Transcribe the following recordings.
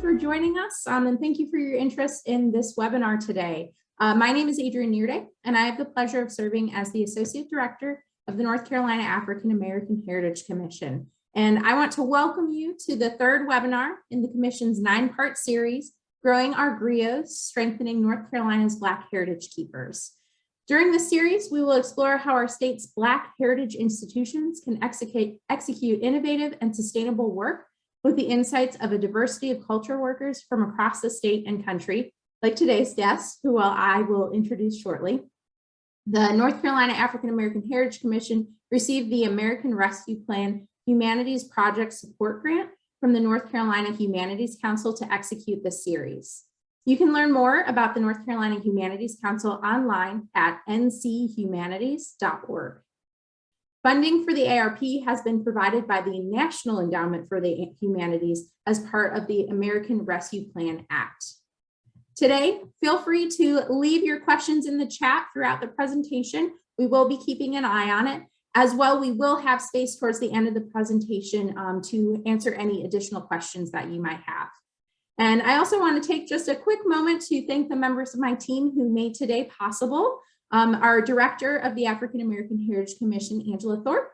for joining us, and thank you for your interest in this webinar today. My name is Adrienne Neerde, and I have the pleasure of serving as the Associate Director of the North Carolina African American Heritage Commission. And I want to welcome you to the third webinar in the Commission's 9-part series, Growing Our Griots, Strengthening North Carolina's Black Heritage Keepers. During this series, we will explore how our state's Black heritage institutions can execute innovative and sustainable work with the insights of a diversity of culture workers from across the state and country, like today's guest, who I will introduce shortly. The North Carolina African American Heritage Commission received the American Rescue Plan Humanities Project Support Grant from the North Carolina Humanities Council to execute this series. You can learn more about the North Carolina Humanities Council online at nchumanities.org. Funding for the ARP has been provided by the National Endowment for the Humanities as part of the American Rescue Plan Act. Today, feel free to leave your questions in the chat throughout the presentation. We will be keeping an eye on it. As well, we will have space towards the end of the presentation to answer any additional questions that you might have. And I also want to take just a quick moment to thank the members of my team who made today possible. Our Director of the African American Heritage Commission, Angela Thorpe,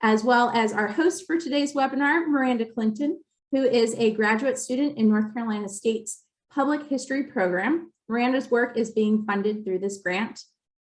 as well as our host for today's webinar, Miranda Clinton, who is a graduate student in North Carolina State's Public History Program. Miranda's work is being funded through this grant.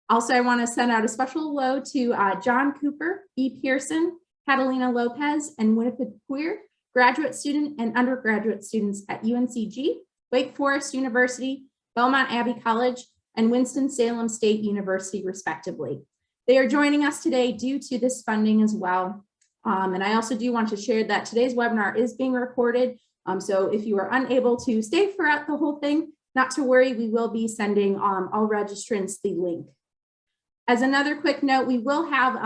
Also, I want to send out a special hello to John Cooper, B. Pearson, Catalina Lopez, and Winifred Queer, graduate student and undergraduate students at UNCG, Wake Forest University, Belmont Abbey College, and Winston-Salem State University, respectively. They are joining us today due to this funding as well. And I also do want to share that today's webinar is being recorded. So if you are unable to stay throughout the whole thing, not to worry, we will be sending all registrants the link. As another quick note, we will have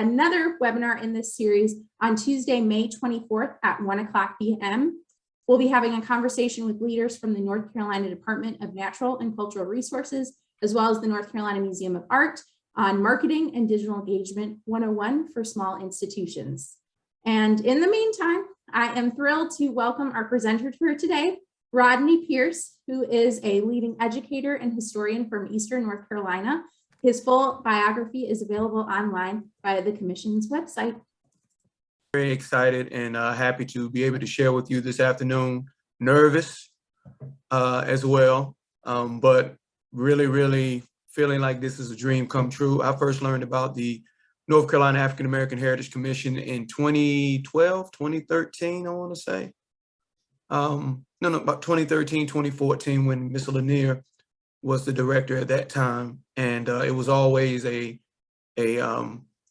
another webinar in this series on Tuesday, May 24th at 1:00 p.m. We'll be having a conversation with leaders from the North Carolina Department of Natural and Cultural Resources, as well as the North Carolina Museum of Art on Marketing and Digital Engagement 101 for small institutions. And in the meantime, I am thrilled to welcome our presenter for today, Rodney Pierce, who is a leading educator and historian from Eastern North Carolina. His full biography is available online via the Commission's website. Very excited and happy to be able to share with you this afternoon. Nervous as well, but really feeling like this is a dream come true. I first learned about the North Carolina African American Heritage Commission in 2012, 2013, I want to say. About 2013, 2014, when Ms. Lanier was the director at that time. And it was always a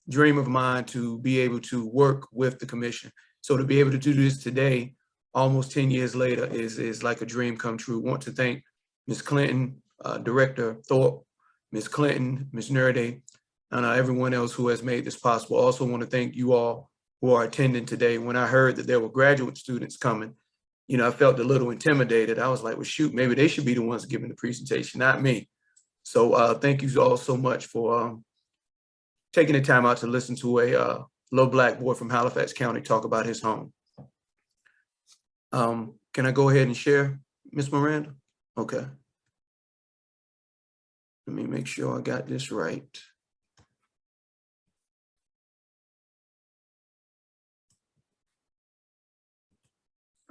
dream of mine to be able to work with the commission. So to be able to do this today, almost 10 years later, is like a dream come true. Want to thank Ms. Clinton, Director Thorpe, Ms. Clinton, Ms. Neerde, and everyone else who has made this possible. Also want to thank you all who are attending today. When I heard that there were graduate students coming, you know, I felt a little intimidated. I was like, well, shoot, maybe they should be the ones giving the presentation, not me. So thank you all so much for taking the time out to listen to a little Black boy from Halifax County talk about his home. Can I go ahead and share, Ms. Miranda? Okay. Let me make sure I got this right.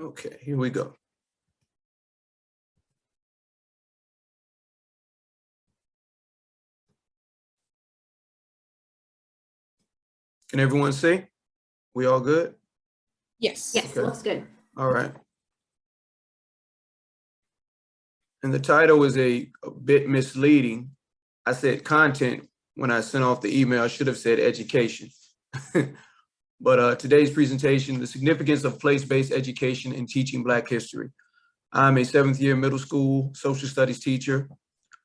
Okay, here we go. Can everyone see? We all good? Yes. Yes, okay. Looks good. All right. And the title is a bit misleading. I said content when I sent off the email. I should have said education. But today's presentation, the significance of place-based education in teaching Black history. I'm a 7th-year middle school social studies teacher.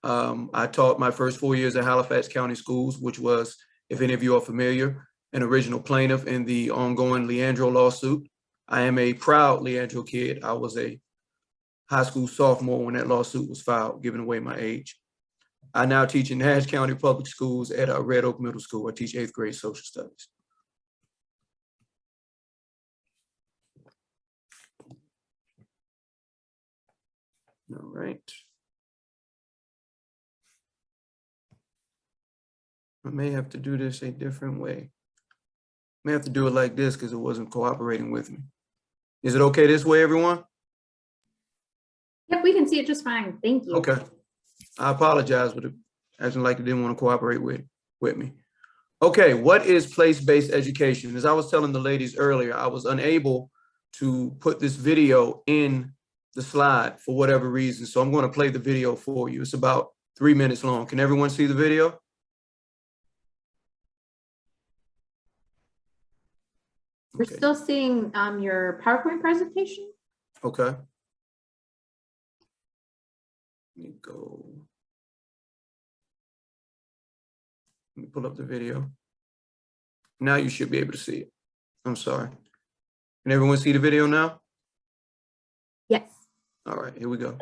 I taught my first 4 years at Halifax County Schools, which was, if any of you are familiar, an original plaintiff in the ongoing Leandro lawsuit. I am a proud Leandro kid. I was a high school sophomore when that lawsuit was filed, giving away my age. I now teach in Nash County Public Schools at Red Oak Middle School. I teach 8th grade social studies. All right. I may have to do this a different way. May have to do it like this because it wasn't cooperating with me. Is it okay this way, everyone? Yep, we can see it just fine. Thank you. Okay. I apologize, but acting like it didn't want to cooperate with me. Okay, what is place-based education? As I was telling the ladies earlier, I was unable to put this video in the slide for whatever reason. So I'm going to play the video for you. It's about 3 minutes long. Can everyone see the video? We're still seeing your PowerPoint presentation. Okay. Let me go. Let me pull up the video. Now you should be able to see it. I'm sorry. Can everyone see the video now? Yes. All right, here we go.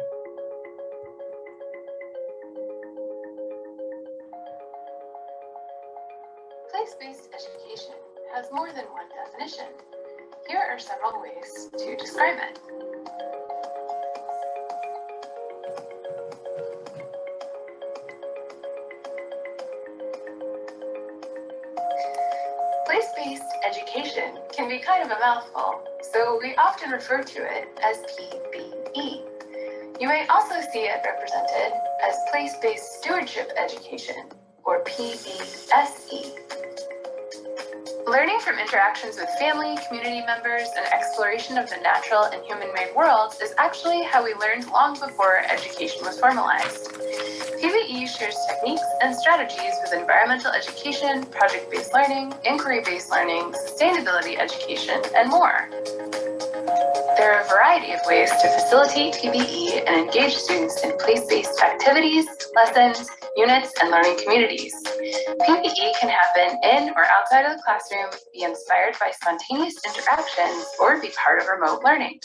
Place-based education has more than one definition. Here are several ways to describe it. Place-based education can be kind of a mouthful, so we often refer to it as PBE. You may also see it represented as place-based stewardship education, or PBSE. Learning from interactions with family, community members, and exploration of the natural and human-made worlds is actually how we learned long before education was formalized. PBE shares techniques and strategies with environmental education, project-based learning, inquiry-based learning, sustainability education, and more. There are a variety of ways to facilitate PBE and engage students in place-based activities, lessons, units, and learning communities. PBE can happen in or outside of the classroom, be inspired by spontaneous interactions, or be part of remote learning.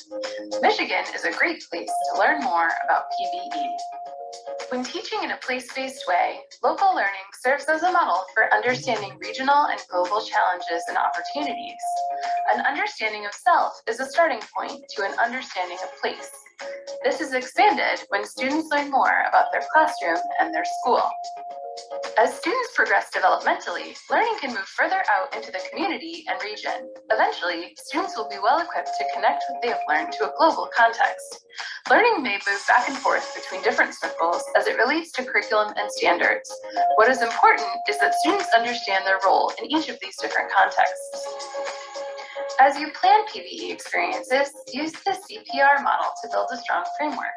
Michigan is a great place to learn more about PBE. When teaching in a place-based way, local learning serves as a model for understanding regional and global challenges and opportunities. An understanding of self is a starting point to an understanding of place. This is expanded when students learn more about their classroom and their school. As students progress developmentally, learning can move further out into the community and region. Eventually, students will be well equipped to connect what they have learned to a global context. Learning may move back and forth between different circles as it relates to curriculum and standards. What is important is that students understand their role in each of these different contexts. As you plan PBE experiences, use the CPR model to build a strong framework.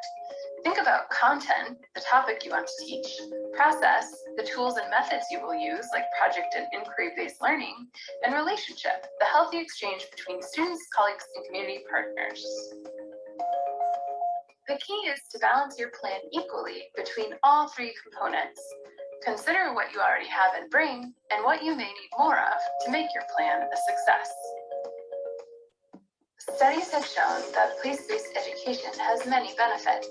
Think about content, the topic you want to teach, process, the tools and methods you will use, like project and inquiry-based learning, and relationship, the healthy exchange between students, colleagues, and community partners. The key is to balance your plan equally between all three components. Consider what you already have and bring, and what you may need more of to make your plan a success. Studies have shown that place-based education has many benefits.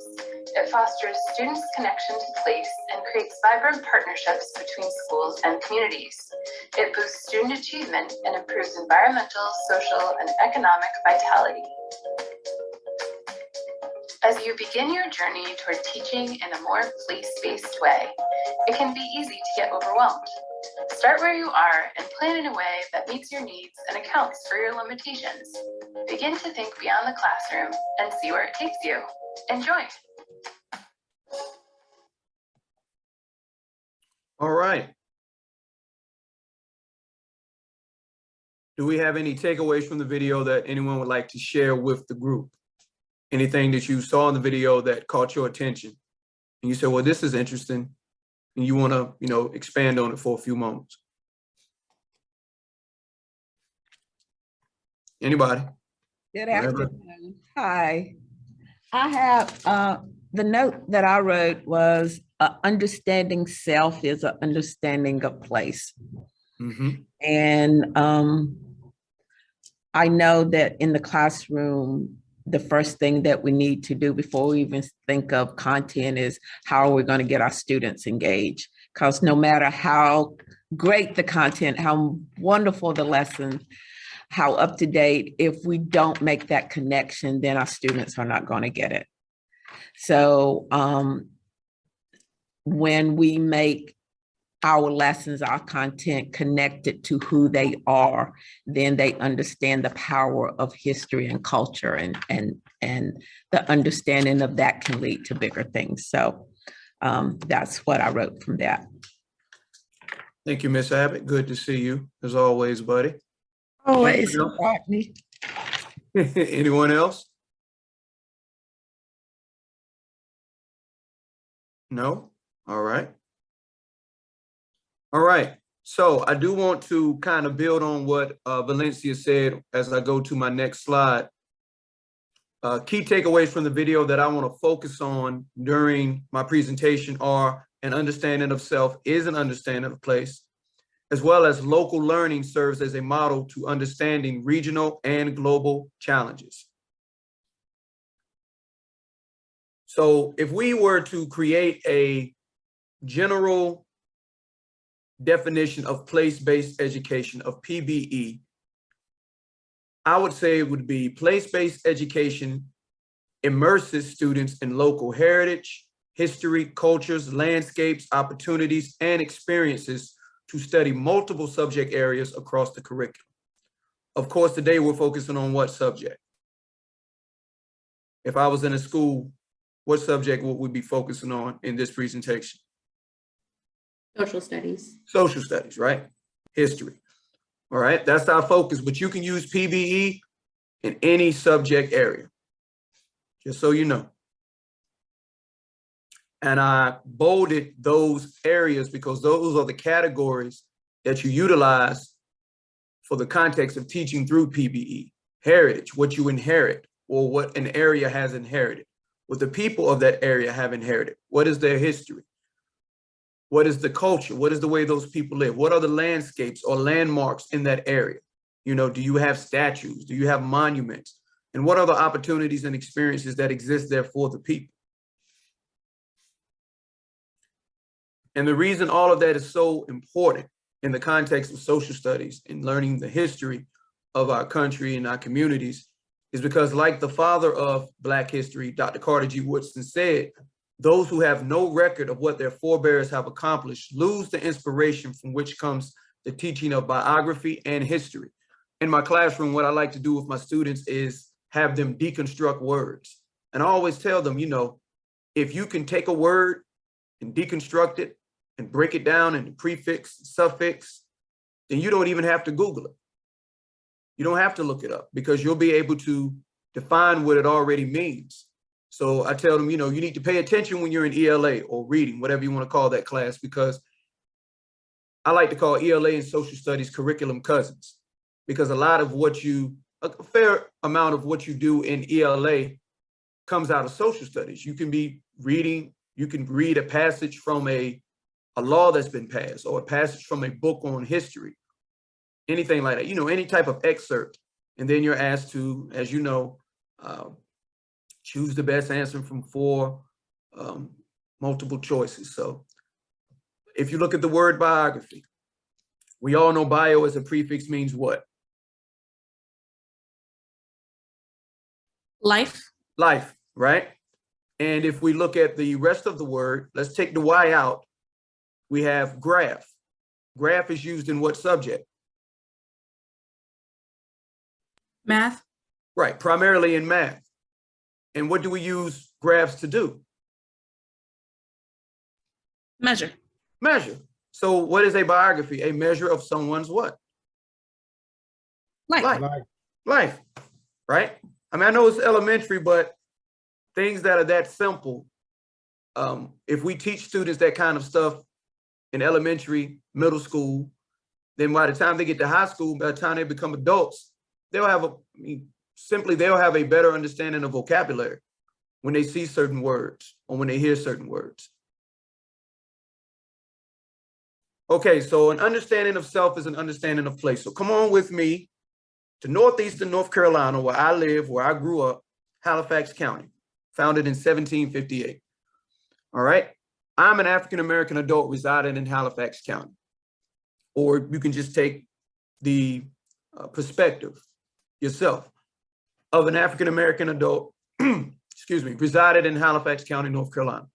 It fosters students' connection to place and creates vibrant partnerships between schools and communities. It boosts student achievement and improves environmental, social, and economic vitality. As you begin your journey toward teaching in a more place-based way, it can be easy to get overwhelmed. Start where you are and plan in a way that meets your needs and accounts for your limitations. Begin to think beyond the classroom and see where it takes you. Enjoy. All right. Do we have any takeaways from the video that anyone would like to share with the group? Anything that you saw in the video that caught your attention and you said, well, this is interesting, and you want to, expand on it for a few moments? Anybody? Good afternoon. Hi. I have the note that I wrote was understanding self is an understanding of place. Mm-hmm. And I know that in the classroom, the first thing that we need to do before we even think of content is how are we going to get our students engaged? Because no matter how great the content, how wonderful the lesson, how up to date, if we don't make that connection, then our students are not going to get it. So when we make our lessons, our content connected to who they are, then they understand the power of history and culture, and the understanding of that can lead to bigger things. So that's what I wrote from that. Thank you, Miss Abbott. Good to see you as always, buddy. Always, Rodney. Anyone else? No? All right. All right. So I do want to kind of build on what Valencia said as I go to my next slide. Key takeaways from the video that I want to focus on during my presentation are: an understanding of self is an understanding of place, as well as local learning serves as a model to understanding regional and global challenges. So if we were to create a general definition of place-based education, of PBE, I would say it would be place-based education immerses students in local heritage, history, cultures, landscapes, opportunities, and experiences to study multiple subject areas across the curriculum. Of course, today we're focusing on what subject? If I was in a school, what subject would we be focusing on in this presentation? Social studies. Social studies, right? History. All right, that's our focus, but you can use PBE in any subject area, just so you know. And I bolded those areas because those are the categories that you utilize for the context of teaching through PBE. Heritage, what you inherit, or what an area has inherited, what the people of that area have inherited. What is their history? What is the culture? What is the way those people live? What are the landscapes or landmarks in that area? You know, do you have statues? Do you have monuments? And what are the opportunities and experiences that exist there for the people? And the reason all of that is so important in the context of social studies and learning the history of our country and our communities is because, like the father of Black history, Dr. Carter G. Woodson, said, those who have no record of what their forebears have accomplished lose the inspiration from which comes the teaching of biography and history. In my classroom, what I like to do with my students is have them deconstruct words. And I always tell them, you know, if you can take a word and deconstruct it and break it down into prefix, suffix, then you don't even have to Google it. You don't have to look it up because you'll be able to define what it already means. So I tell them, you know, you need to pay attention when you're in ELA or reading, whatever you want to call that class, because I like to call ELA and social studies curriculum cousins, because a fair amount of what you do in ELA comes out of social studies. You can be reading, you can read a passage from a law that's been passed, or a passage from a book on history, anything like that, you know, any type of excerpt. And then you're asked to, as you know, choose the best answer from 4 multiple choices. So if you look at the word biography, we all know bio as a prefix means what? Life. Life, right? And if we look at the rest of the word, let's take the Y out. We have graph. Graph is used in what subject? Math. Right, primarily in math. And what do we use graphs to do? Measure. Measure. So what is a biography? A measure of someone's what? Life. Life, right? I mean, I know it's elementary, but things that are that simple, if we teach students that kind of stuff in elementary, middle school, then by the time they get to high school, by the time they become adults, they'll have a better understanding of vocabulary when they see certain words or when they hear certain words. Okay, so an understanding of self is an understanding of place. So come on with me to northeastern North Carolina, where I live, where I grew up, Halifax County, founded in 1758. All right, I'm an African-American adult residing in Halifax County. Or you can just take the perspective yourself of an African-American adult, resided in Halifax County, North Carolina.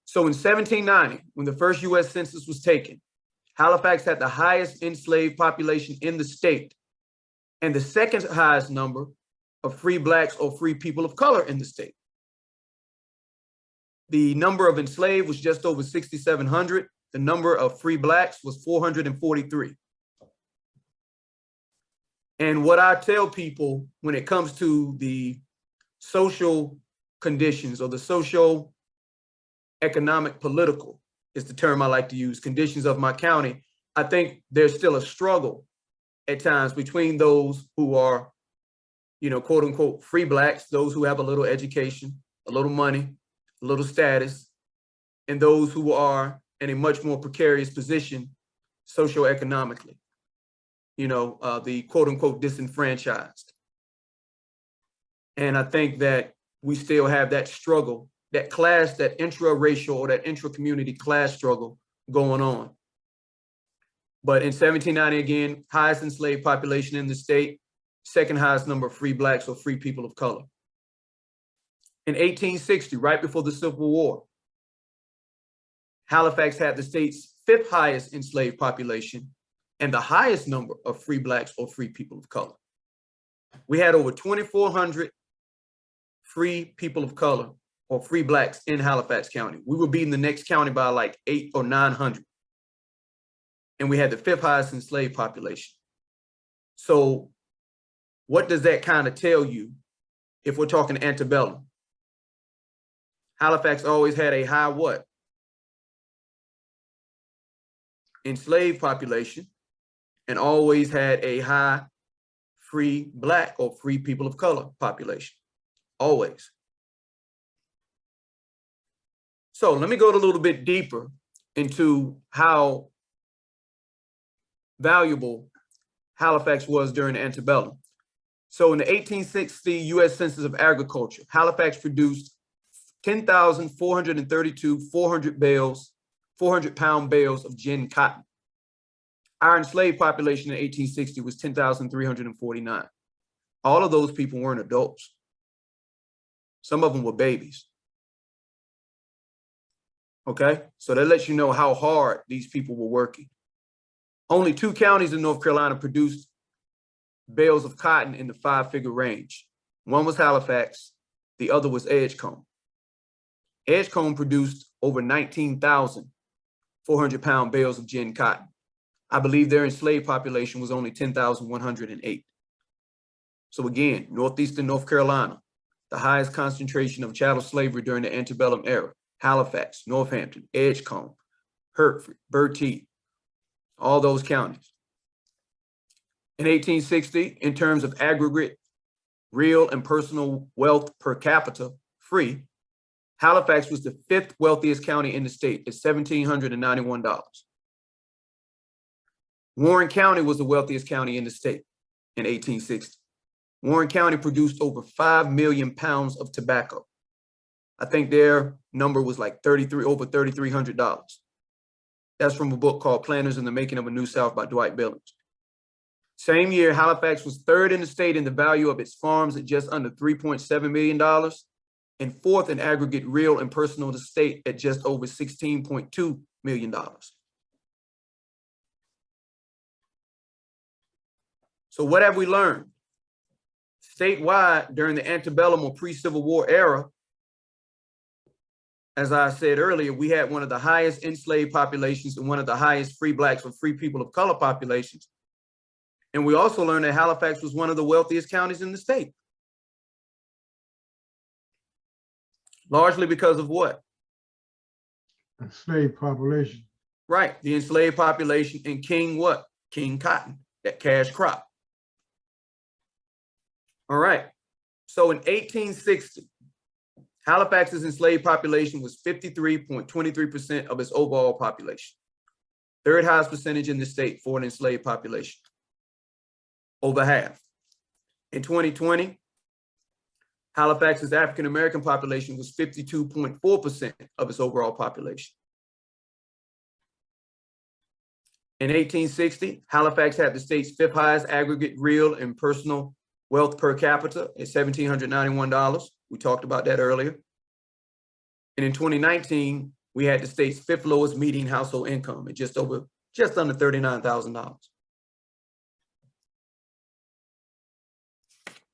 So in 1790, when the first US census was taken, Halifax had the highest enslaved population in the state and the second highest number of free Blacks or free people of color in the state. The number of enslaved was just over 6,700. The number of free Blacks was 443. And what I tell people when it comes to the social conditions or the social, economic, political is the term I like to use, conditions of my county, I think there's still a struggle at times between those who are, quote unquote, free Blacks, those who have a little education, a little money, a little status, and those who are in a much more precarious position socioeconomically, the quote unquote disenfranchised. And I think that we still have that struggle, that class, that intra-racial or that intra-community class struggle going on. But in 1790, again, highest enslaved population in the state, second highest number of free Blacks or free people of color. In 1860, right before the Civil War, Halifax had the state's fifth highest enslaved population and the highest number of free Blacks or free people of color. We had over 2,400 free people of color or free Blacks in Halifax County. We were beating the next county by like 800 or 900. And we had the fifth highest enslaved population. So what does that kind of tell you if we're talking antebellum? Halifax always had a high what? Enslaved population, and always had a high free Black or free people of color population, always. So let me go a little bit deeper into how valuable Halifax was during the antebellum. So in the 1860 US Census of Agriculture, Halifax produced 10,432 400-pound bales of gin cotton. Our enslaved population in 1860 was 10,349. All of those people weren't adults. Some of them were babies. Okay, so that lets you know how hard these people were working. Only 2 counties in North Carolina produced bales of cotton in the 5-figure range. One was Halifax, the other was Edgecombe. Edgecombe produced over 19,400-pound bales of gin cotton. I believe their enslaved population was only 10,108. So again, northeastern North Carolina, the highest concentration of chattel slavery during the antebellum era. Halifax, Northampton, Edgecombe, Hertford, Bertie, all those counties. In 1860, in terms of aggregate real and personal wealth per capita free, Halifax was the 5th wealthiest county in the state at $1,791. Warren County was the wealthiest county in the state in 1860. Warren County produced over 5 million pounds of tobacco. I think their number was like over $3,300. That's from a book called Planters in the Making of a New South by Dwight Billings. Same year, Halifax was 3rd in the state in the value of its farms at just under $3.7 million and 4th in aggregate real and personal estate at just over $16.2 million. So what have we learned? Statewide, during the antebellum or pre-Civil War era, as I said earlier, we had one of the highest enslaved populations and one of the highest free Blacks or free people of color populations. And we also learned that Halifax was one of the wealthiest counties in the state. Largely because of what? Enslaved population. Right, the enslaved population and King what? King Cotton, that cash crop. All right, so in 1860, Halifax's enslaved population was 53.23% of its overall population. 3rd highest percentage in the state for an enslaved population, over half. In 2020, Halifax's African-American population was 52.4% of its overall population. In 1860, Halifax had the state's 5th highest aggregate real and personal wealth per capita at $1,791. We talked about that earlier. And in 2019, we had the state's 5th lowest median household income at just under $39,000.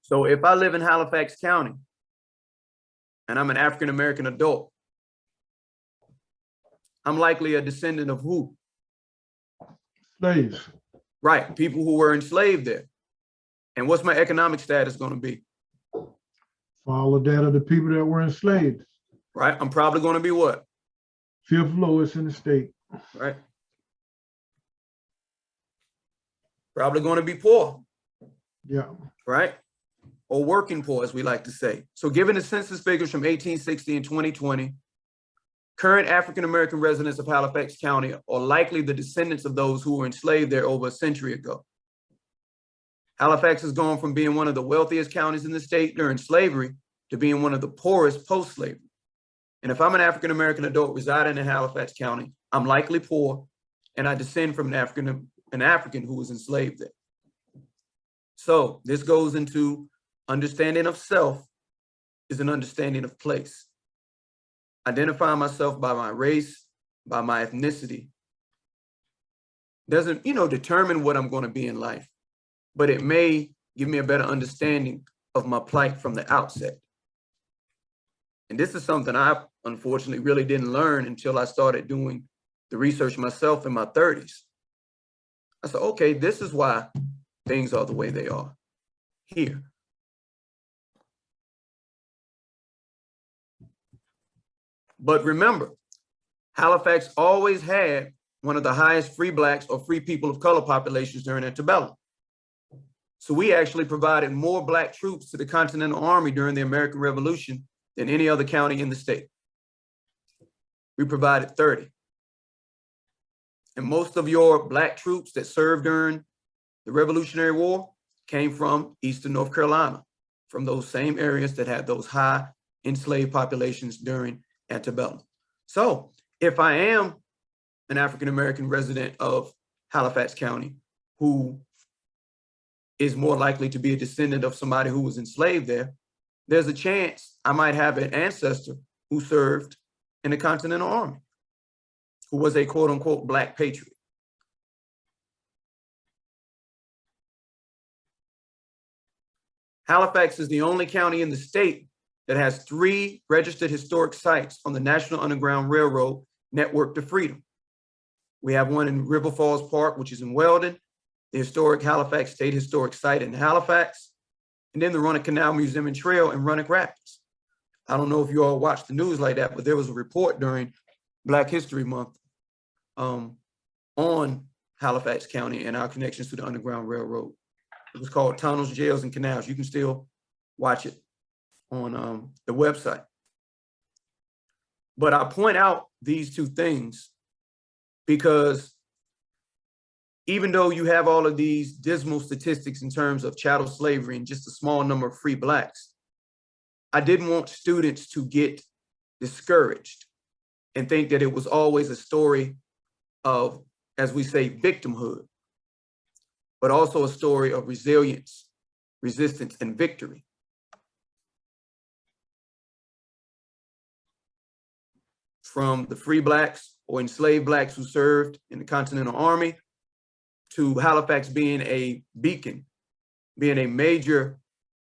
So if I live in Halifax County and I'm an African-American adult, I'm likely a descendant of who? Slaves. Right, people who were enslaved there. And what's my economic status going to be? Follow that of the people that were enslaved. Right, I'm probably going to be what? 5th lowest in the state. Right. Probably going to be poor. Yeah. Right? Or working poor, as we like to say. So given the census figures from 1860 and 2020, current African-American residents of Halifax County are likely the descendants of those who were enslaved there over a century ago. Halifax has gone from being one of the wealthiest counties in the state during slavery to being one of the poorest post-slavery. And if I'm an African-American adult residing in Halifax County, I'm likely poor, and I descend from an African who was enslaved there. So this goes into understanding of self is an understanding of place. Identifying myself by my race, by my ethnicity, doesn't, determine what I'm going to be in life, but it may give me a better understanding of my plight from the outset. And this is something I unfortunately really didn't learn until I started doing the research myself in my 30s. I said, okay, this is why things are the way they are here. But remember, Halifax always had one of the highest free Blacks or free people of color populations during Antebellum. So we actually provided more Black troops to the Continental Army during the American Revolution than any other county in the state. We provided 30. And most of your Black troops that served during the Revolutionary War came from Eastern North Carolina, from those same areas that had those high enslaved populations during Antebellum. So if I am an African-American resident of Halifax County who is more likely to be a descendant of somebody who was enslaved there, there's a chance I might have an ancestor who served in the Continental Army, who was a quote unquote Black patriot. Halifax is the only county in the state that has 3 registered historic sites on the National Underground Railroad network to freedom. We have one in River Falls Park, which is in Weldon, the historic Halifax State Historic Site in Halifax, and then the Runnock Canal Museum and Trail in Runnock Rapids. I don't know if you all watch the news like that, but there was a report during Black History Month on Halifax County and our connections to the Underground Railroad. It was called Tunnels, Jails, and Canals. You can still watch it on the website. But I point out these 2 things because even though you have all of these dismal statistics in terms of chattel slavery and just a small number of free Blacks, I didn't want students to get discouraged and think that it was always a story of, as we say, victimhood, but also a story of resilience, resistance, and victory. From the free Blacks or enslaved Blacks who served in the Continental Army to Halifax being a beacon, being a major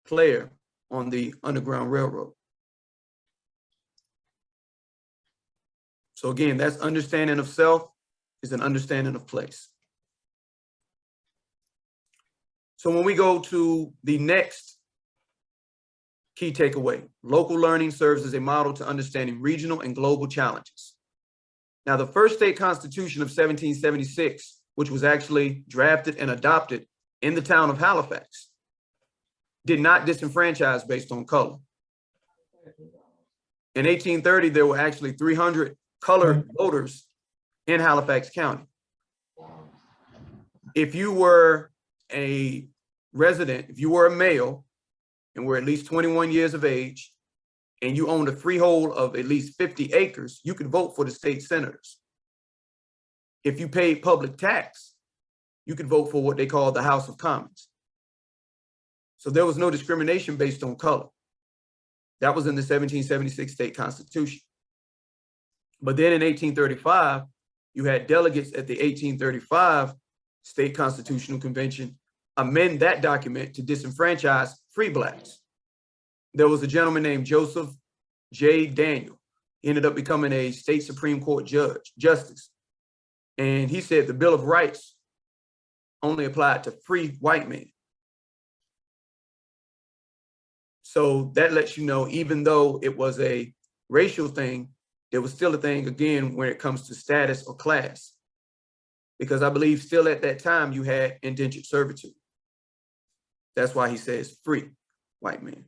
player on the Underground Railroad. So again, that's understanding of self is an understanding of place. So when we go to the next key takeaway, local learning serves as a model to understanding regional and global challenges. Now, the first state constitution of 1776, which was actually drafted and adopted in the town of Halifax, did not disenfranchise based on color. In 1830, there were actually 300 colored voters in Halifax County. If you were a resident, if you were a male and were at least 21 years of age, and you owned a freehold of at least 50 acres, you could vote for the state senators. If you paid public tax, you could vote for what they call the House of Commons. So there was no discrimination based on color. That was in the 1776 state constitution. But then in 1835, you had delegates at the 1835 state constitutional convention amend that document to disenfranchise free blacks. There was a gentleman named Joseph J. Daniel. He ended up becoming a state Supreme Court justice. And he said the Bill of Rights only applied to free white men. So that lets you know, even though it was a racial thing, there was still a thing, again, when it comes to status or class. Because I believe still at that time you had indentured servitude. That's why he says free white men.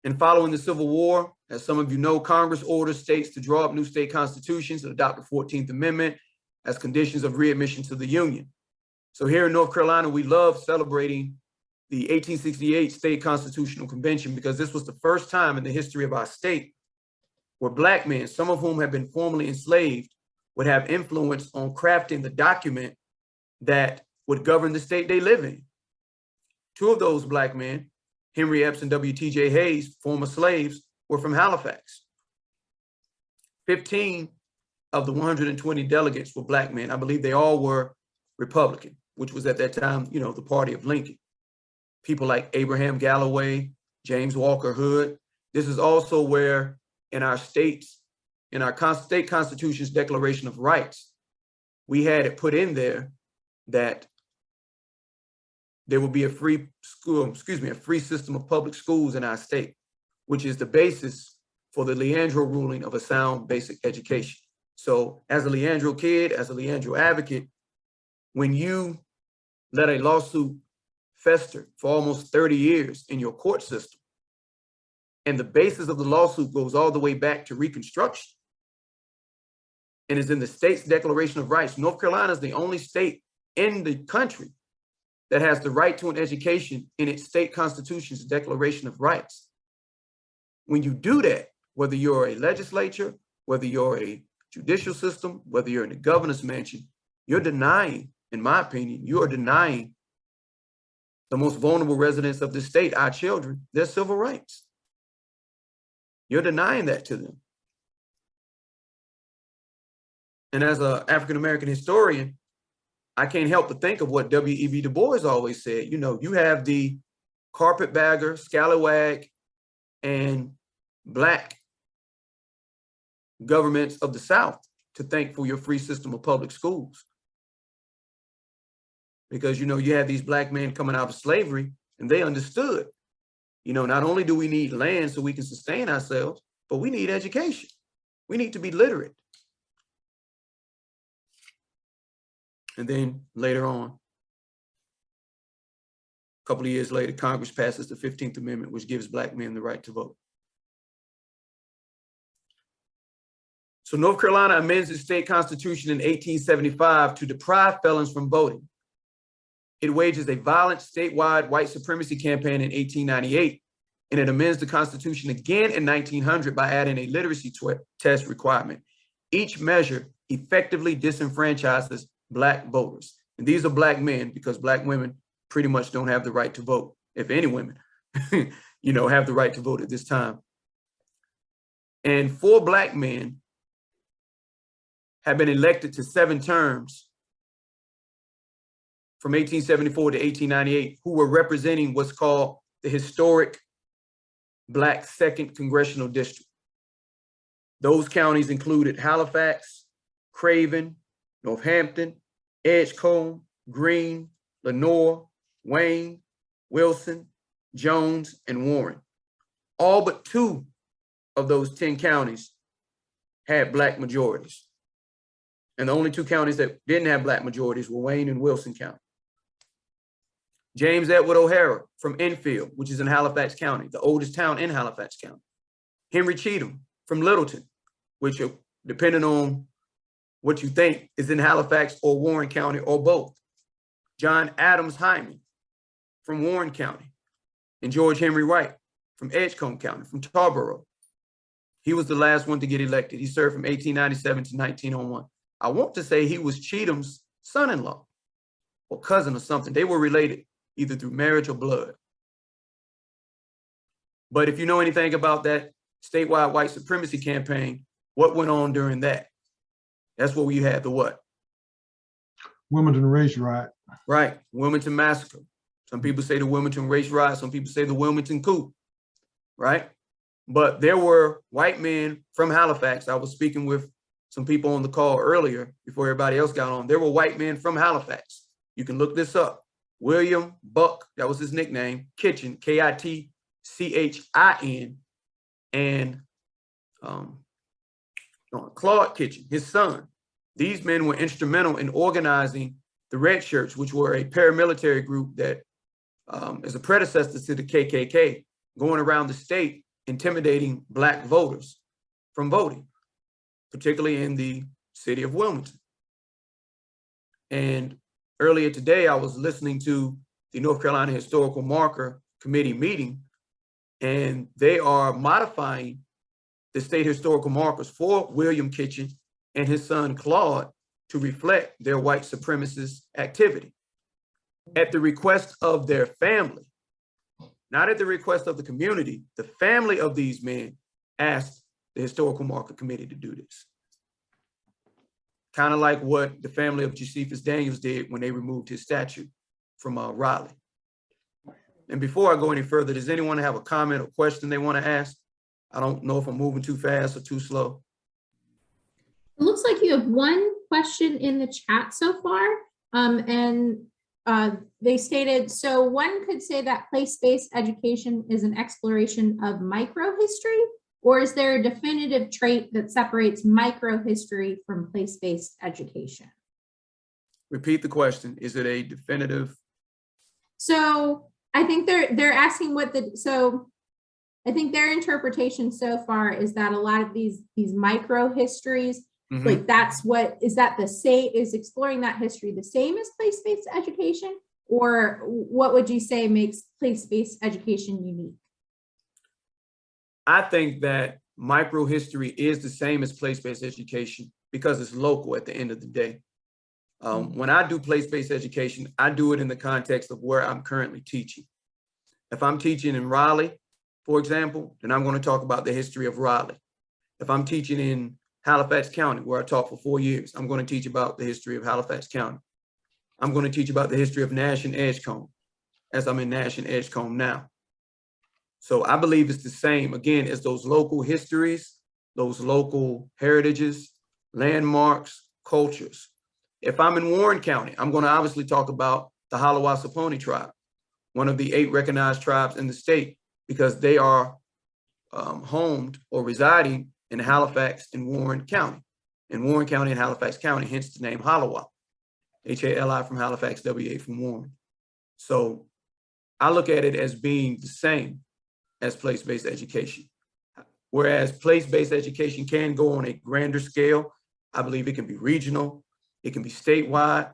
And following the Civil War, as some of you know, Congress ordered states to draw up new state constitutions and adopt the 14th Amendment as conditions of readmission to the Union. So here in North Carolina, we love celebrating the 1868 State Constitutional Convention because this was the first time in the history of our state where black men, some of whom have been formerly enslaved, would have influence on crafting the document that would govern the state they live in. Two of those black men, Henry Epps and W.T.J. Hayes, former slaves, were from Halifax. 15 of the 120 delegates were black men. I believe they all were Republican, which was at that time, you know, the party of Lincoln. People like Abraham Galloway, James Walker Hood. This is also where in our states, in our state constitution's Declaration of Rights, we had it put in there that there will be a free school, a free system of public schools in our state, which is the basis for the Leandro ruling of a sound basic education. So as a Leandro kid, as a Leandro advocate, when you let a lawsuit fester for almost 30 years in your court system, and the basis of the lawsuit goes all the way back to Reconstruction, and is in the state's Declaration of Rights. North Carolina is the only state in the country that has the right to an education in its state constitution's Declaration of Rights. When you do that, whether you're a legislature, whether you're a judicial system, whether you're in the governor's mansion, you're denying, in my opinion, you are denying the most vulnerable residents of the state, our children, their civil rights. You're denying that to them. And as an African-American historian, I can't help but think of what W.E.B. Du Bois always said. You know, you have the carpetbagger, scallywag, and black governments of the South to thank for your free system of public schools. Because, you know, you had these black men coming out of slavery and they understood, you know, not only do we need land so we can sustain ourselves, but we need education. We need to be literate. And then later on, a couple of years later, Congress passes the 15th Amendment, which gives black men the right to vote. So North Carolina amends its state constitution in 1875 to deprive felons from voting. It wages a violent statewide white supremacy campaign in 1898, and it amends the Constitution again in 1900 by adding a literacy test requirement. Each measure effectively disenfranchises black voters. And these are black men because black women pretty much don't have the right to vote. If any women, you know, have the right to vote at this time. And 4 black men have been elected to 7 terms from 1874 to 1898, who were representing what's called the historic Black 2nd Congressional District. Those counties included Halifax, Craven, Northampton, Edgecombe, Greene, Lenoir, Wayne, Wilson, Jones, and Warren. All but 2 of those 10 counties had black majorities. And the only 2 counties that didn't have black majorities were Wayne and Wilson County. James Edward O'Hara from Enfield, which is in Halifax County, the oldest town in Halifax County. Henry Cheatham from Littleton, which, depending on what you think, is in Halifax or Warren County or both. John Adams Hyman from Warren County, and George Henry Wright from Edgecombe County, from Tarboro. He was the last one to get elected. He served from 1897 to 1901. I want to say he was Cheatham's son-in-law or cousin or something. They were related either through marriage or blood. But if you know anything about that statewide white supremacy campaign, what went on during that? That's where we had the what? Wilmington race riot. Right, Wilmington Massacre. Some people say the Wilmington race riot, some people say the Wilmington coup, right? But there were white men from Halifax. I was speaking with some people on the call earlier before everybody else got on. There were white men from Halifax. You can look this up. William Buck, that was his nickname, Kitchen, Kitchin, and Claude Kitchen, his son. These men were instrumental in organizing the Red Shirts, which were a paramilitary group that is a predecessor to the KKK, going around the state intimidating Black voters from voting, particularly in the city of Wilmington. And earlier today, I was listening to the North Carolina Historical Marker Committee meeting, and they are modifying the state historical markers for William Kitchen and his son Claude to reflect their white supremacist activity at the request of their family, not at the request of the community. The family of these men asked the Historical Marker Committee to do this. Kind of like what the family of Josephus Daniels did when they removed his statue from Raleigh. And before I go any further, does anyone have a comment or question they want to ask? I don't know if I'm moving too fast or too slow. It looks like you have one question in the chat so far. They stated, so one could say that place-based education is an exploration of microhistory, or is there a definitive trait that separates microhistory from place-based education? Repeat the question. Is it a definitive? So I think they're asking I think their interpretation so far is that a lot of these micro histories, like that's what, is that the same, is exploring that history the same as place-based education? Or what would you say makes place-based education unique? I think that micro history is the same as place-based education because it's local at the end of the day. When I do place-based education, I do it in the context of where I'm currently teaching. If I'm teaching in Raleigh, for example, then I'm going to talk about the history of Raleigh. If I'm teaching in Halifax County, where I taught for 4 years, I'm going to teach about the history of Halifax County. I'm going to teach about the history of Nash and Edgecombe, as I'm in Nash and Edgecombe now. So I believe it's the same, again, as those local histories, those local heritages, landmarks, cultures. If I'm in Warren County, I'm going to obviously talk about the Halawasaponi tribe, one of the 8 recognized tribes in the state, because they are homed or residing in Halifax and Warren County. In Warren County and Halifax County, hence the name Halawa, H-A-L-I from Halifax, W-A from Warren. So I look at it as being the same as place-based education. Whereas place-based education can go on a grander scale. I believe it can be regional, it can be statewide.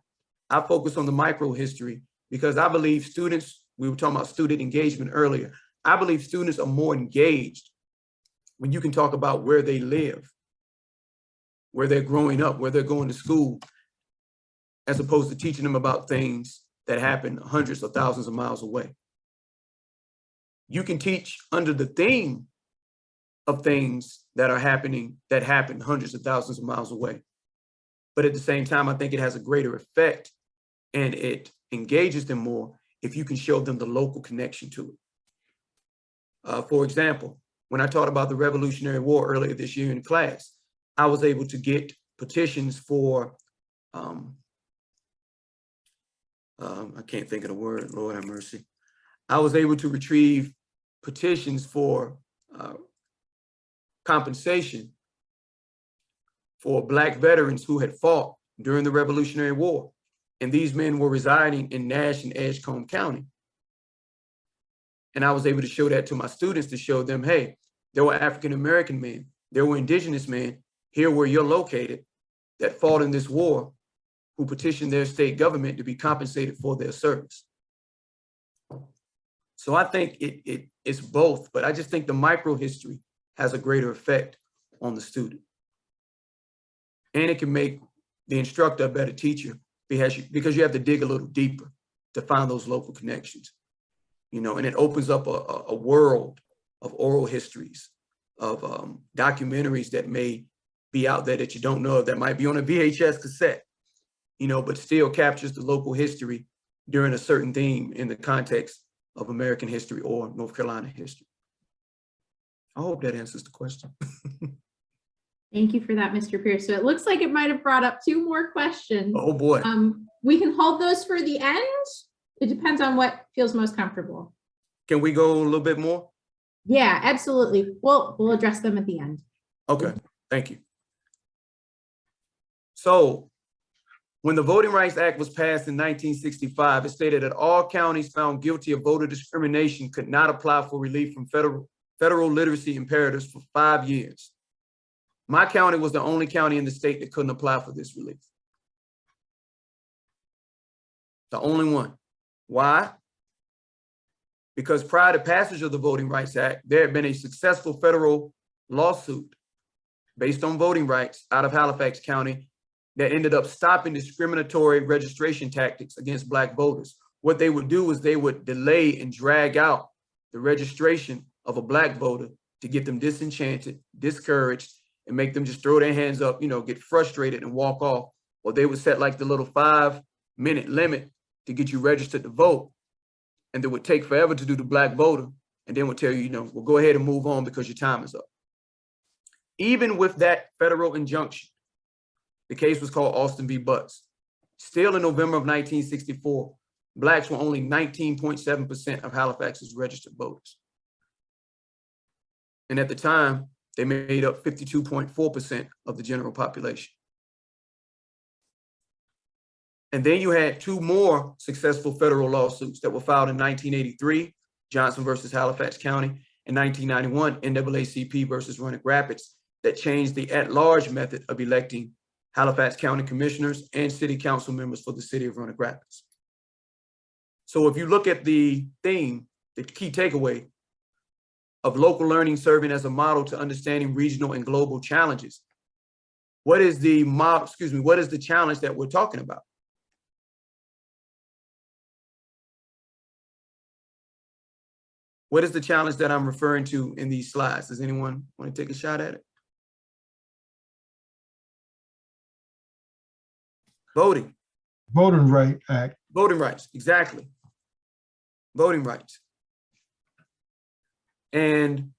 I focus on the micro history because I believe students, we were talking about student engagement earlier, I believe students are more engaged when you can talk about where they live, where they're growing up, where they're going to school, as opposed to teaching them about things that happen hundreds or thousands of miles away. You can teach under the theme of things that are happening, that happen hundreds of thousands of miles away. But at the same time, I think it has a greater effect and it engages them more if you can show them the local connection to it. For example, when I taught about the Revolutionary War earlier this year in class, I was able to get petitions for, I can't think of the word, Lord have mercy. I was able to retrieve petitions for compensation for Black veterans who had fought during the Revolutionary War. And these men were residing in Nash and Edgecombe County. And I was able to show that to my students to show them, hey, there were African-American men, there were indigenous men here where you're located that fought in this war who petitioned their state government to be compensated for their service. So I think it's both, but I just think the micro history has a greater effect on the student. And it can make the instructor a better teacher because you have to dig a little deeper. to find those local connections, you know, and it opens up a world of oral histories, of documentaries that may be out there that you don't know of, that might be on a VHS cassette, you know, but still captures the local history during a certain theme in the context of American history or North Carolina history. I hope that answers the question. Thank you for that, Mr. Pierce. So it looks like it might have brought up 2 more questions. Oh boy. We can hold those for the end. It depends on what feels most comfortable. Can we go a little bit more? Yeah, absolutely. We'll address them at the end. Okay, thank you. So when the Voting Rights Act was passed in 1965, it stated that all counties found guilty of voter discrimination could not apply for relief from federal literacy imperatives for 5 years. My county was the only county in the state that couldn't apply for this relief. The only one. Why? Because prior to passage of the Voting Rights Act, there had been a successful federal lawsuit based on voting rights out of Halifax County that ended up stopping discriminatory registration tactics against Black voters. What they would do is they would delay and drag out the registration of a Black voter to get them disenchanted, discouraged, and make them just throw their hands up, you know, get frustrated and walk off. Or they would set like the little 5-minute limit to get you registered to vote. And it would take forever to do the Black voter, and then would tell you, you know, well, go ahead and move on because your time is up. Even with that federal injunction, the case was called Austin v. Butts. Still in November of 1964, Blacks were only 19.7% of Halifax's registered voters. And at the time, they made up 52.4% of the general population. And then you had 2 more successful federal lawsuits that were filed in 1983, Johnson versus Halifax County, and 1991, NAACP versus Roanoke Rapids, that changed the at-large method of electing Halifax County commissioners and city council members for the city of Roanoke Rapids. So if you look at the theme, the key takeaway of local learning serving as a model to understanding regional and global challenges, what is the what is the challenge that we're talking about? What is the challenge that I'm referring to in these slides? Does anyone want to take a shot at it? Voting. Voting Rights Act. Voting rights, exactly. Voting rights. And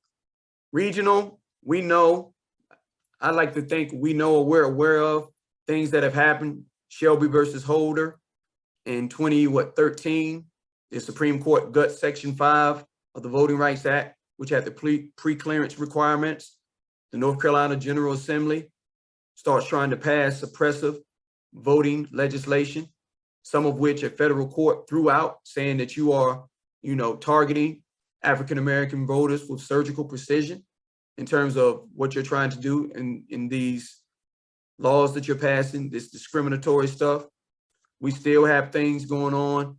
regional, we know, I like to think we know or we're aware of things that have happened. Shelby versus Holder in 2013, the Supreme Court guts Section 5 of the Voting Rights Act, which had the pre-clearance requirements. The North Carolina General Assembly starts trying to pass suppressive voting legislation, some of which a federal court threw out, saying that you are, you know, targeting African-American voters with surgical precision in terms of what you're trying to do in these laws that you're passing, this discriminatory stuff. We still have things going on,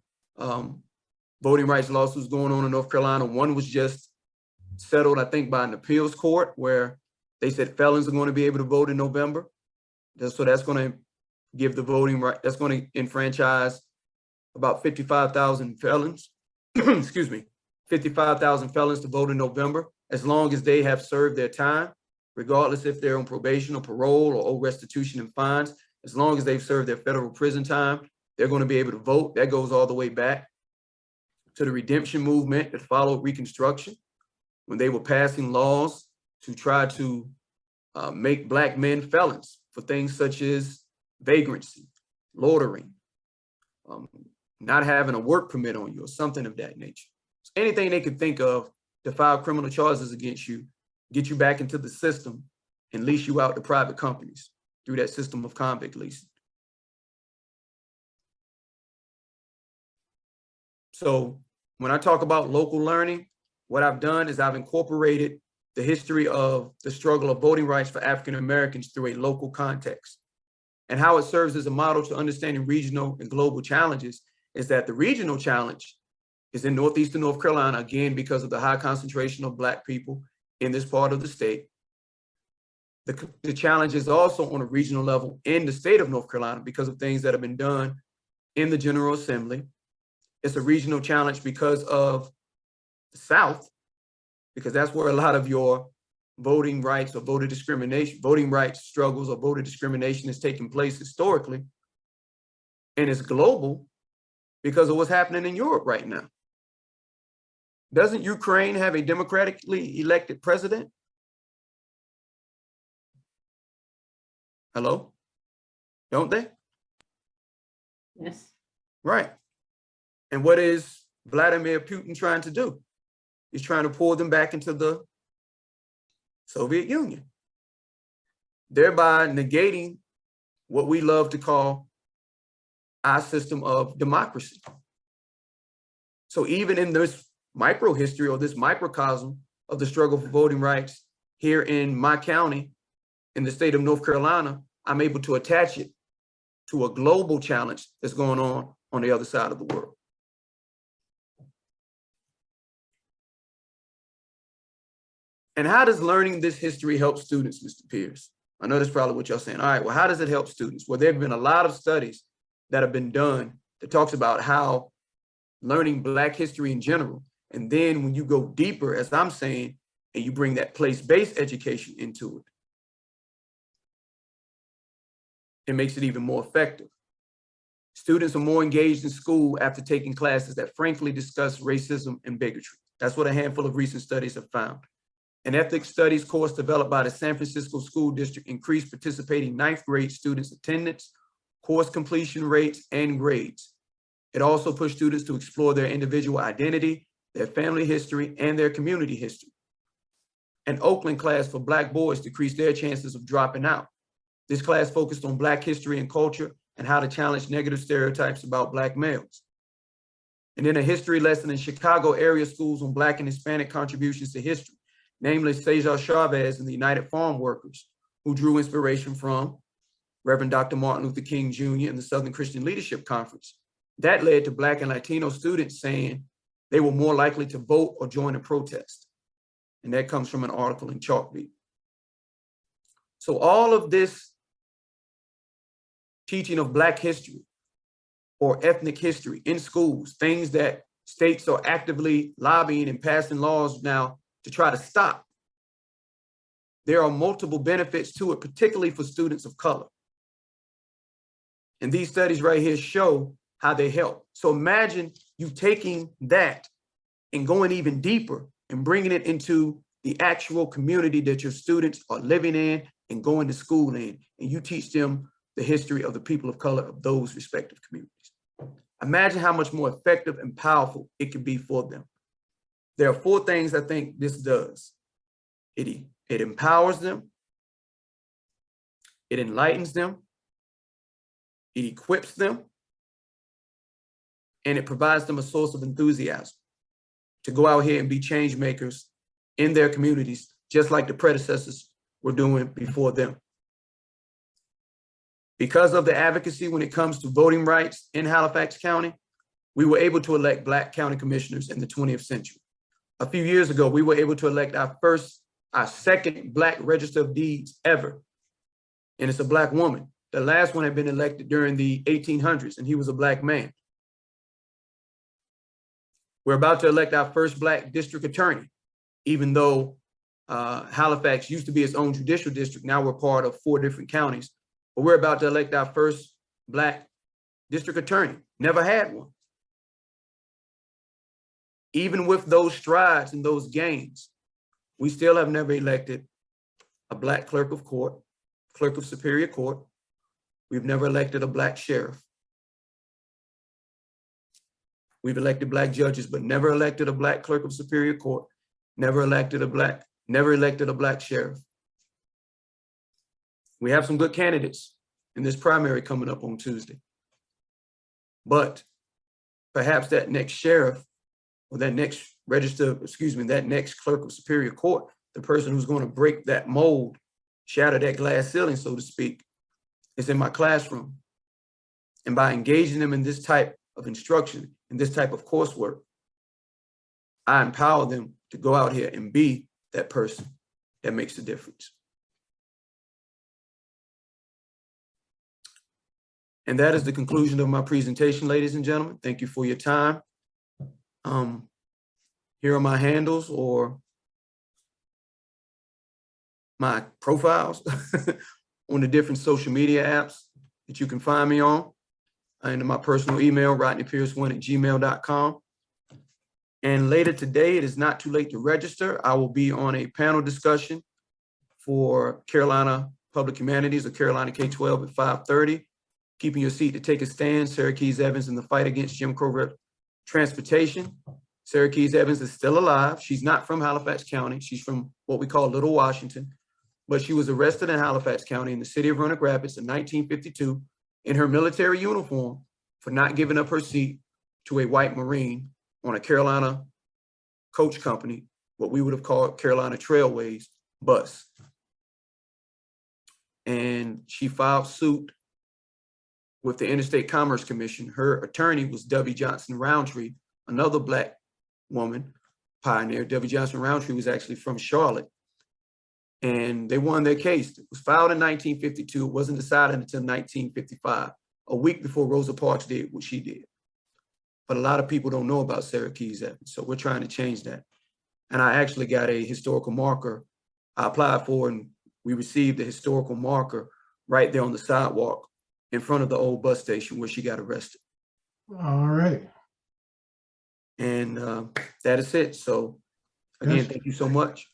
voting rights lawsuits going on in North Carolina. One was just settled, I think, by an appeals court where they said felons are going to be able to vote in November. So that's going to give the voting right, that's going to enfranchise about 55,000 felons, excuse me, 55,000 felons to vote in November, as long as they have served their time, regardless if they're on probation or parole or owe restitution and fines. As long as they've served their federal prison time, they're going to be able to vote. That goes all the way back to the redemption movement that followed Reconstruction, when they were passing laws to try to make Black men felons for things such as vagrancy, loitering, not having a work permit on you or something of that nature. So anything they could think of to file criminal charges against you, get you back into the system and lease you out to private companies through that system of convict leasing. So when I talk about local learning, what I've done is I've incorporated the history of the struggle of voting rights for African Americans through a local context. And how it serves as a model to understanding regional and global challenges is that the regional challenge is in northeastern North Carolina, again, because of the high concentration of Black people in this part of the state. The challenge is also on a regional level in the state of North Carolina because of things that have been done in the General Assembly It's a regional challenge because of the South, because that's where a lot of your voting rights or voter discrimination, voting rights struggles or voter discrimination is taking place historically. And it's global because of what's happening in Europe right now. Doesn't Ukraine have a democratically elected president? Hello? Don't they? Yes. Right. And what is Vladimir Putin trying to do? He's trying to pull them back into the Soviet Union, thereby negating what we love to call our system of democracy. So even in this micro history or this microcosm of the struggle for voting rights here in my county, in the state of North Carolina, I'm able to attach it to a global challenge that's going on the other side of the world. And how does learning this history help students, Mr. Pierce? I know that's probably what y'all saying. All right, well, how does it help students? Well, there have been a lot of studies that have been done that talks about how learning Black history in general, and then when you go deeper, as I'm saying, and you bring that place-based education into it, it makes it even more effective. Students are more engaged in school after taking classes that frankly discuss racism and bigotry. That's what a handful of recent studies have found. An ethics studies course developed by the San Francisco School District increased participating 9th grade students' attendance, course completion rates, and grades. It also pushed students to explore their individual identity, their family history, and their community history. An Oakland class for Black boys decreased their chances of dropping out. This class focused on Black history and culture and how to challenge negative stereotypes about Black males. And then a history lesson in Chicago area schools on Black and Hispanic contributions to history, namely Cesar Chavez and the United Farm Workers, who drew inspiration from Reverend Dr. Martin Luther King Jr. and the Southern Christian Leadership Conference. That led to Black and Latino students saying they were more likely to vote or join a protest. And that comes from an article in Chalkbeat. So all of this teaching of Black history or ethnic history in schools, things that states are actively lobbying and passing laws now to try to stop. There are multiple benefits to it, particularly for students of color. And these studies right here show how they help. So imagine you taking that and going even deeper and bringing it into the actual community that your students are living in and going to school in, and you teach them the history of the people of color of those respective communities. Imagine how much more effective and powerful it could be for them. There are 4 things I think this does. It empowers them, it enlightens them, it equips them, and it provides them a source of enthusiasm to go out here and be change makers in their communities, just like the predecessors were doing before them. Because of the advocacy when it comes to voting rights in Halifax County, we were able to elect Black county commissioners in the 20th century. A few years ago, we were able to elect our second Black register of deeds ever. And it's a Black woman. The last one had been elected during the 1800s, and he was a Black man. We're about to elect our first Black district attorney, even though Halifax used to be its own judicial district. Now we're part of 4 different counties, but we're about to elect our first Black district attorney. Never had one. Even with those strides and those gains, we still have never elected a Black clerk of court, clerk of superior court. We've never elected a Black sheriff. We've elected Black judges, but never elected a Black clerk of superior court, never elected a Black sheriff. We have some good candidates in this primary coming up on Tuesday. But perhaps that next sheriff or that next that next clerk of superior court, the person who's going to break that mold, shatter that glass ceiling, so to speak, is in my classroom. And by engaging them in this type of instruction, in this type of coursework, I empower them to go out here and be that person that makes a difference. And that is the conclusion of my presentation, ladies and gentlemen. Thank you for your time. Here are my handles or my profiles on the different social media apps that you can find me on. And my personal email, rodneypierce1@gmail.com. And later today, it is not too late to register. I will be on a panel discussion for Carolina Public Humanities or Carolina K-12 at 5:30. Keeping your seat to take a stand, Sarah Keys Evans in the fight against Jim Crow transportation. Sarah Keys Evans is still alive. She's not from Halifax County. She's from what we call Little Washington, but she was arrested in Halifax County in the city of Roanoke Rapids in 1952 in her military uniform for not giving up her seat to a white Marine on a Carolina coach company, what we would have called Carolina Trailways bus. And she filed suit with the Interstate Commerce Commission. Her attorney was W. Johnson Roundtree, another Black woman pioneer. W. Johnson Roundtree was actually from Charlotte. And they won their case. It was filed in 1952. It wasn't decided until 1955, a week before Rosa Parks did what she did. But a lot of people don't know about Sarah Keys Evans, so we're trying to change that. And I actually got a historical marker I applied for, and we received a historical marker right there on the sidewalk in front of the old bus station where she got arrested. All right. And that is it. So again, thank you so much.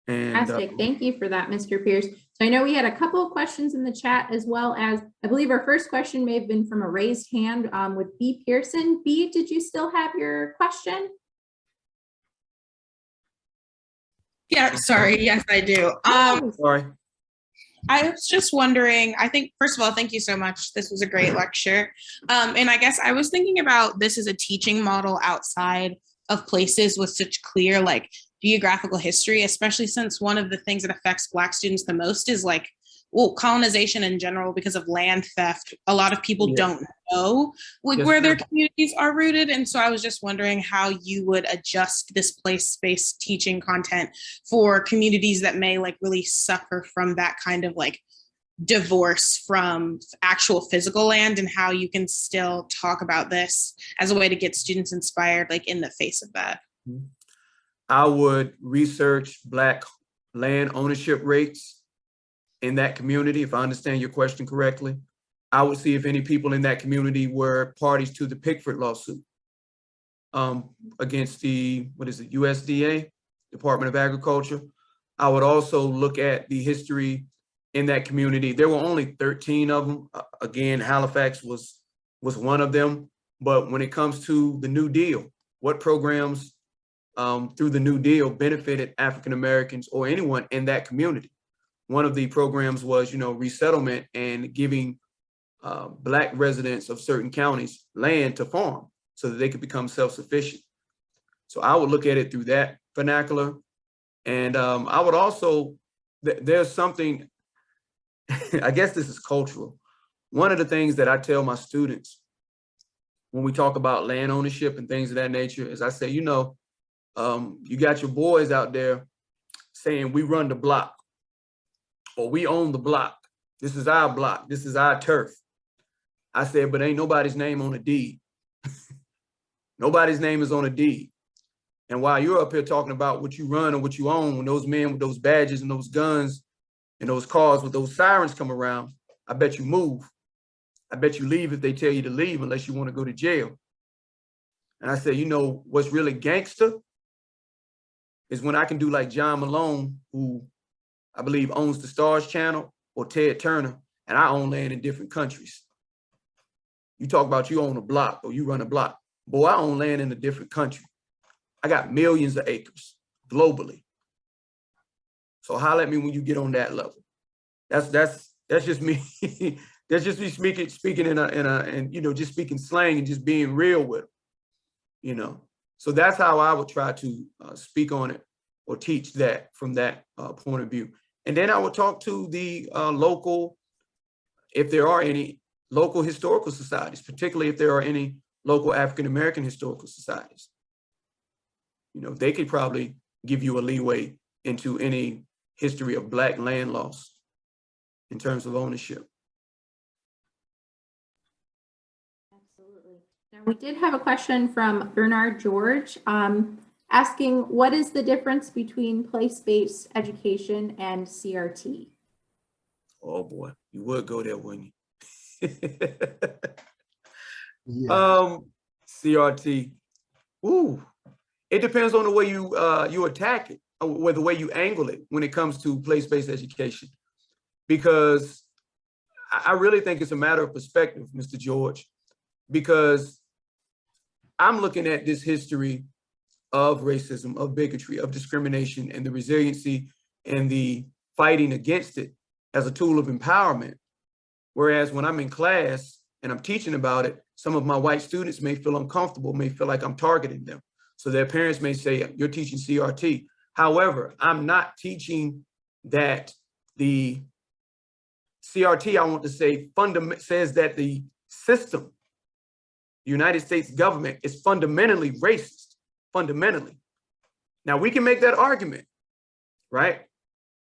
And Fantastic. Thank you for that, Mr. Pierce. So I know we had a couple of questions in the chat, as well as, I believe our first question may have been from a raised hand with B. Pearson. B, did you still have your question? Yeah, sorry. Yes, I do. sorry. I was just wondering, I think, first of all, thank you so much. This was a great lecture. And I guess I was thinking about this as a teaching model outside of places with such clear, like, geographical history, especially since one of the things that affects Black students the most is like, well, colonization in general, because of land theft. A lot of people don't know like where their communities are rooted. And so I was just wondering how you would adjust this place-based teaching content for communities that may like really suffer from that kind of like divorce from actual physical land, and how you can still talk about this as a way to get students inspired, like in the face of that. I would research Black land ownership rates in that community, if I understand your question correctly. I would see if any people in that community were parties to the Pickford lawsuit against the, USDA, Department of Agriculture. I would also look at the history in that community. There were only 13 of them. Again, Halifax was one of them. But when it comes to the New Deal, what programs through the New Deal benefited African Americans or anyone in that community? One of the programs was, resettlement and giving Black residents of certain counties land to farm so that they could become self-sufficient. So I would look at it through that vernacular. And I would also, there's something, I guess this is cultural. One of the things that I tell my students when we talk about land ownership and things of that nature is I say, you got your boys out there saying we run the block or we own the block. This is our block. This is our turf. I said, but ain't nobody's name on a deed. Nobody's name is on a deed. And while you're up here talking about what you run or what you own, when those men with those badges and those guns and those cars with those sirens come around, I bet you move. I bet you leave if they tell you to leave unless you want to go to jail. And I said, what's really gangster is when I can do like John Malone, who I believe owns the Stars Channel, or Ted Turner, and I own land in different countries. You talk about you own a block or you run a block. Boy, I own land in a different country. I got millions of acres globally. So holler at me when you get on that level. That's just me. That's just me speaking just speaking slang and just being real with them. So that's how I would try to speak on it or teach that from that point of view. And then I would talk to the local, if there are any local historical societies, particularly if there are any local African-American historical societies. They could probably give you a leeway into any history of Black land loss in terms of ownership. Absolutely. Now We did have a question from Bernard George asking, what is the difference between place-based education and CRT? Oh boy, you would go there, wouldn't you? Yeah. CRT. Ooh, it depends on the way you attack it, or the way you angle it when it comes to place-based education. Because I really think it's a matter of perspective, Mr. George, because I'm looking at this history of racism, of bigotry, of discrimination, and the resiliency and the fighting against it as a tool of empowerment. Whereas when I'm in class and I'm teaching about it, some of my white students may feel uncomfortable, may feel like I'm targeting them. So their parents may say, you're teaching CRT. However, I'm not teaching that the CRT, I want to say, says that the system, the United States government, is fundamentally racist, fundamentally. Now, we can make that argument, right?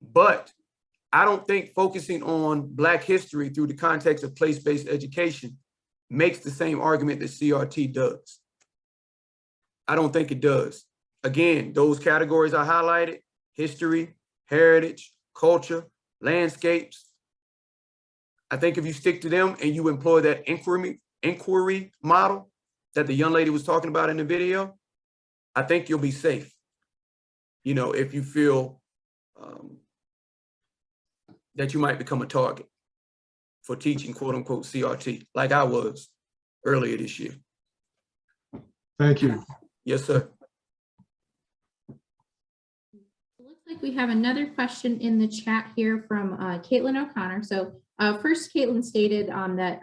But I don't think focusing on Black history through the context of place-based education makes the same argument that CRT does. I don't think it does. Again, those categories I highlighted: history, heritage, culture, landscapes. I think if you stick to them and you employ that inquiry model that the young lady was talking about in the video, I think you'll be safe. You know, if you feel that you might become a target for teaching quote unquote CRT, like I was earlier this year. Thank you. Yes, sir. It looks like we have another question in the chat here from Caitlin O'Connor. So first, Caitlin stated that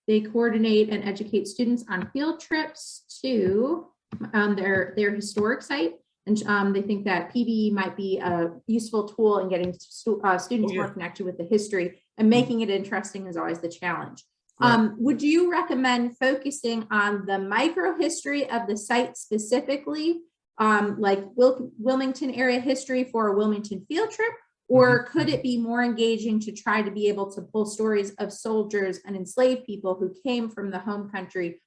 they coordinate and educate students on field trips to their historic site. And they think that PBE might be a useful tool in getting students more connected with the history, and making it interesting is always the challenge. Right. Would you recommend focusing on the micro history of the site specifically, like Wilmington area history for a Wilmington field trip? Or could it be more engaging to try to be able to pull stories of soldiers and enslaved people who came from the home country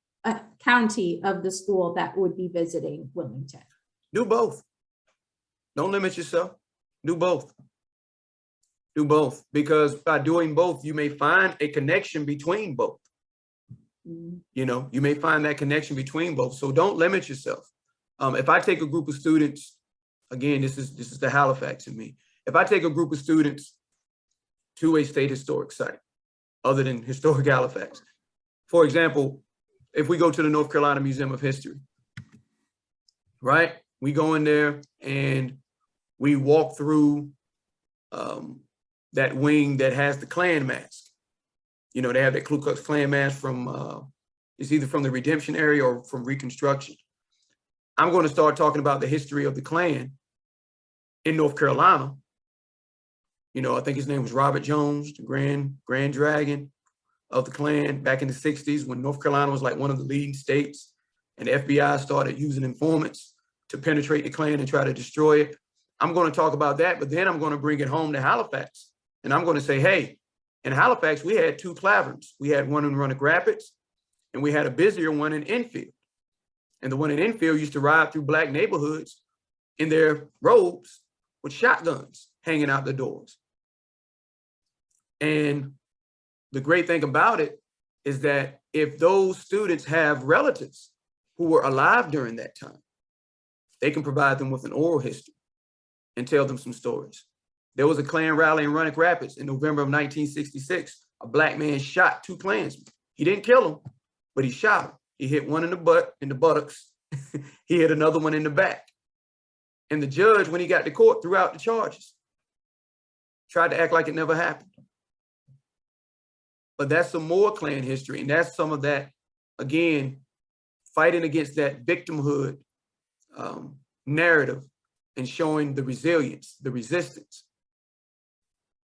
county of the school that would be visiting Wilmington? Do both. Don't limit yourself. Do both. Do both, because by doing both, you may find a connection between both. You know, you may find that connection between both. So don't limit yourself. If I take a group of students, again, this is the Halifax in me. If I take a group of students to a state historic site, other than historic Halifax, for example, if we go to the North Carolina Museum of History, right? We go in there and we walk through that wing that has the Klan mask. You know, they have that Ku Klux Klan mask from, it's either from the Redemption area or from Reconstruction. I'm going to start talking about the history of the Klan in North Carolina. You know, I think his name was Robert Jones, the Grand Dragon of the Klan back in the 60s, when North Carolina was like one of the leading states, and the FBI started using informants to penetrate the Klan and try to destroy it. I'm going to talk about that, but then I'm going to bring it home to Halifax. And I'm going to say, hey, in Halifax, we had two Claverns. We had one in Runnock Rapids, and we had a busier one in Enfield. And the one in Enfield used to ride through Black neighborhoods in their robes with shotguns hanging out the doors. And the great thing about it is that if those students have relatives who were alive during that time, they can provide them with an oral history and tell them some stories. There was a Klan rally in Runnock Rapids in November of 1966. A Black man shot two Klansmen. He didn't kill them, but he shot them. He hit one in the butt, in the buttocks. He hit another one in the back. And the judge, when he got to court, threw out the charges. Tried to act like it never happened. But that's some more Klan history. And that's some of that, again, fighting against that victimhood narrative and showing the resilience, the resistance.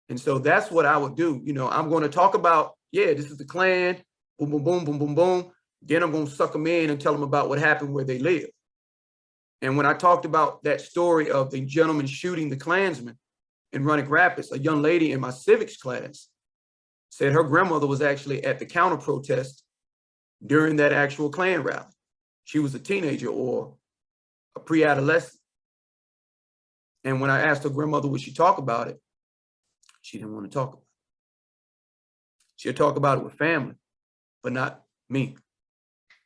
And so that's what I would do. You know, I'm going to talk about, yeah, this is the Klan, boom, boom, boom, boom, boom, boom. Then I'm going to suck them in and tell them about what happened where they live. And when I talked about that story of the gentleman shooting the Klansman in Runnock Rapids, a young lady in my civics class said her grandmother was actually at the counter protest during that actual Klan rally. She was a teenager or a pre-adolescent. And when I asked her grandmother, would she talk about it? She didn't want to talk about it. She'd talk about it with family, but not me,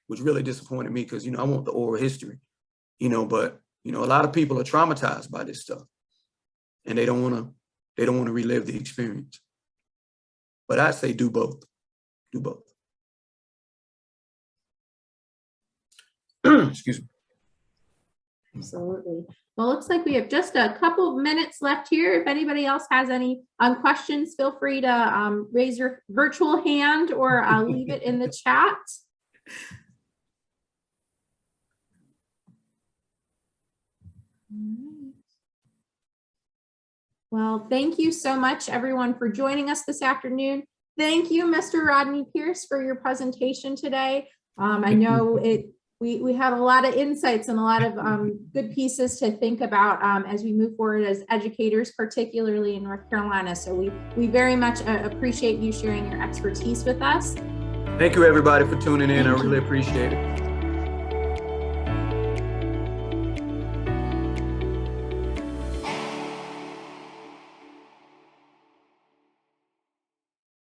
which really disappointed me because, I want the oral history, but, a lot of people are traumatized by this stuff and they don't want to relive the experience. But I say do both. Do both. Excuse me. Absolutely. Well, it looks like we have just a couple minutes left here. If anybody else has any questions, feel free to raise your virtual hand or leave it in the chat. Well, thank you so much, everyone, for joining us this afternoon. Thank you, Mr. Rodney Pierce, for your presentation today. I know we had a lot of insights and a lot of good pieces to think about as we move forward as educators, particularly in North Carolina. So we very much appreciate you sharing your expertise with us. Thank you, everybody, for tuning in. I really appreciate it.